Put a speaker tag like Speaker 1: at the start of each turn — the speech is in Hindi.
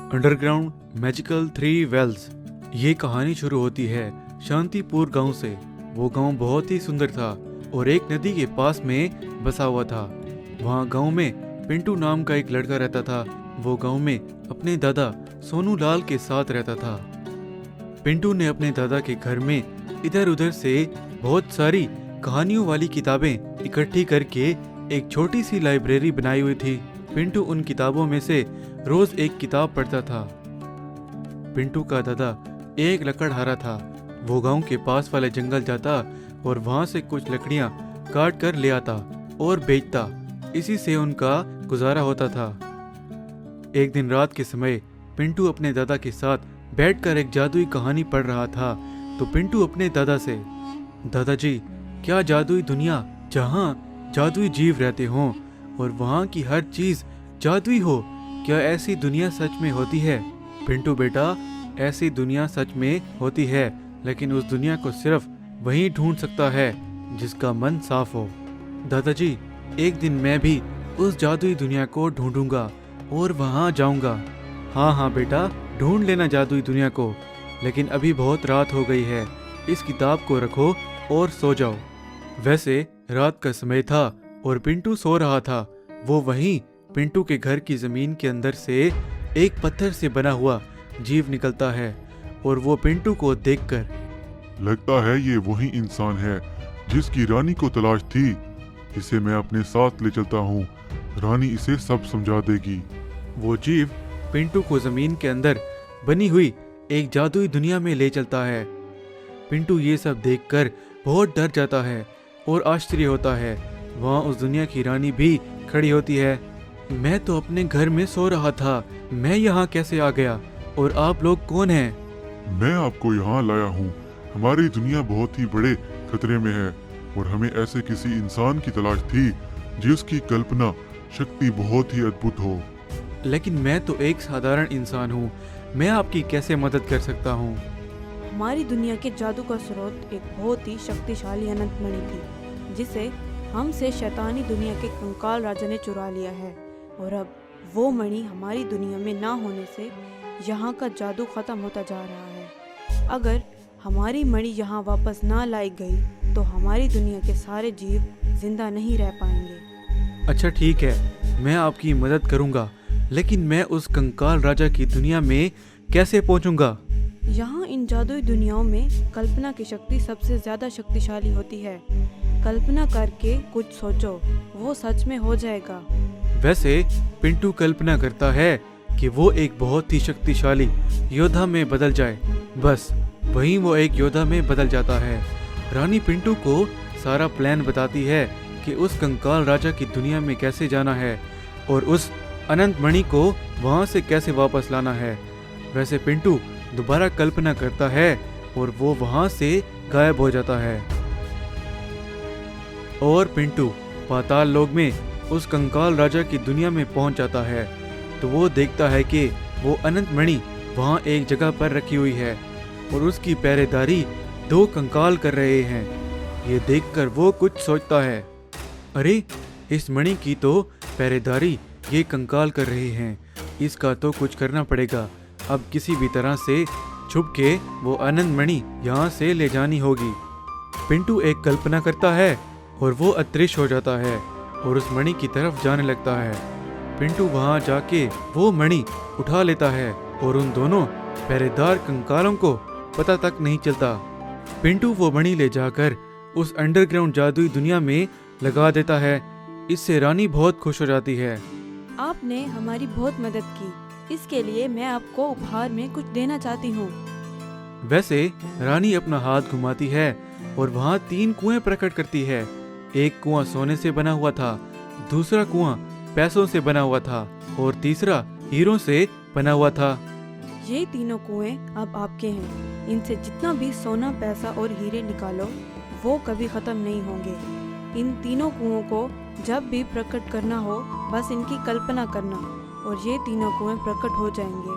Speaker 1: Underground magical 3 Wales. ये कहानी शुरू होती है शांतिपुर गांव से। वो गांव बहुत ही सुंदर था और एक नदी के पास में बसा हुआ था। वहाँ गांव में पिंटू नाम का एक लड़का रहता था। वो गांव में अपने दादा सोनू लाल के साथ रहता था। पिंटू ने अपने दादा के घर में इधर उधर से बहुत सारी कहानियों वाली किताबें इकट्ठी करके एक छोटी सी लाइब्रेरी बनाई हुई थी। पिंटू उन किताबों में से रोज एक किताब पढ़ता था। पिंटू का दादा एक लकड़हारा था। वो गांव के पास वाले जंगल जाता और वहां से कुछ लकड़ियां काट कर ले आता और बेचता। इसी से उनका गुजारा होता था। एक दिन रात के समय पिंटू अपने दादा के साथ बैठकर एक जादुई कहानी पढ़ रहा था तो पिंटू अपने दादा से, दादाजी, क्या जादुई दुनिया जहाँ जादुई जीव रहते हों और वहाँ की हर चीज जादुई हो, क्या ऐसी दुनिया सच में होती है? पिंटू बेटा, ऐसी दुनिया सच में होती है, लेकिन उस दुनिया को सिर्फ वही ढूंढ सकता है जिसका मन साफ हो। दादाजी, एक दिन मैं भी उस जादुई दुनिया को ढूंढूंगा और वहाँ जाऊंगा। हाँ हाँ बेटा, ढूंढ लेना जादुई दुनिया को, लेकिन अभी बहुत रात हो गई है। इस किताब को रखो और सो जाओ। वैसे रात का समय था और पिंटू सो रहा था। वो वहीं पिंटू के घर की जमीन के अंदर से एक पत्थर से बना हुआ जीव निकलता है और वो पिंटू को देखकर,
Speaker 2: लगता है ये वही इंसान है जिसकी रानी को तलाश थी। इसे मैं अपने साथ ले चलता हूँ। रानी इसे सब समझा देगी।
Speaker 1: वो जीव पिंटू को जमीन के अंदर बनी हुई एक जादुई दुनिया में ले चलता है। पिंटू ये सब देखकर बहुत डर जाता है और आश्चर्य होता है। वहाँ उस दुनिया की रानी भी खड़ी होती है। मैं तो अपने घर में सो रहा था, मैं यहाँ कैसे आ गया और आप लोग कौन हैं?
Speaker 2: मैं आपको यहाँ लाया हूँ। हमारी दुनिया बहुत ही बड़े खतरे में है और हमें ऐसे किसी इंसान की तलाश थी जिसकी कल्पना शक्ति बहुत ही अद्भुत हो।
Speaker 1: लेकिन मैं तो एक साधारण इंसान हूँ, मैं आपकी कैसे मदद कर सकता हूँ?
Speaker 3: हमारी दुनिया के जादू का स्रोत एक बहुत ही शक्तिशाली अनंत मणि थी, जिसे हमसे शैतानी दुनिया के कंकाल राजा ने चुरा लिया है। और अब वो मणि हमारी दुनिया में ना होने से यहाँ का जादू खत्म होता जा रहा है। अगर हमारी मणि यहाँ वापस ना लाई गई तो हमारी दुनिया के सारे जीव जिंदा नहीं रह पाएंगे।
Speaker 1: अच्छा ठीक है, मैं आपकी मदद करूँगा, लेकिन मैं उस कंकाल राजा की दुनिया में कैसे पहुँचूँगा?
Speaker 3: यहाँ इन जादुई दुनियाओं में कल्पना की शक्ति सबसे ज्यादा शक्तिशाली होती है। कल्पना करके कुछ सोचो, वो सच में हो जाएगा।
Speaker 1: वैसे पिंटू कल्पना करता है कि वो एक बहुत ही शक्तिशाली योद्धा में बदल जाए। बस वहीं वो एक योद्धा में बदल जाता है। रानी पिंटू को सारा प्लान बताती है कि उस कंकाल राजा की दुनिया में कैसे जाना है और उस अनंत मणि को वहां से कैसे वापस लाना है। वैसे पिंटू दोबारा कल्पना करता है और वो वहां से गायब हो जाता है। और पिंटू पाताल लोक में उस कंकाल राजा की दुनिया में पहुंच जाता है तो वो देखता है कि वो अनंत मणि वहां एक जगह पर रखी हुई है और उसकी पहरेदारी 2 कंकाल कर रहे हैं। ये देखकर वो कुछ सोचता है, अरे इस मणि की तो पहरेदारी ये कंकाल कर रहे हैं, इसका तो कुछ करना पड़ेगा। अब किसी भी तरह से छुप के वो अनंत मणि यहाँ से ले जानी होगी। पिंटू एक कल्पना करता है और वो अदृश्य हो जाता है और उस मणि की तरफ जाने लगता है। पिंटू वहाँ जाके वो मणि उठा लेता है और उन दोनों पहरेदार कंकालों को पता तक नहीं चलता। पिंटू वो मणि ले जाकर उस अंडरग्राउंड जादुई दुनिया में लगा देता है। इससे रानी बहुत खुश हो जाती है।
Speaker 3: आपने हमारी बहुत मदद की, इसके लिए मैं आपको उपहार में कुछ देना चाहती हूँ।
Speaker 1: वैसे रानी अपना हाथ घुमाती है और वहाँ 3 कुएं प्रकट करती है। एक कुआं सोने से बना हुआ था, दूसरा कुआं पैसों से बना हुआ था और तीसरा हीरों से बना हुआ था।
Speaker 3: ये तीनों कुएं अब आपके हैं। इनसे जितना भी सोना, पैसा और हीरे निकालो वो कभी खत्म नहीं होंगे। इन तीनों कुओं को जब भी प्रकट करना हो बस इनकी कल्पना करना और ये तीनों कुएं प्रकट हो जाएंगे।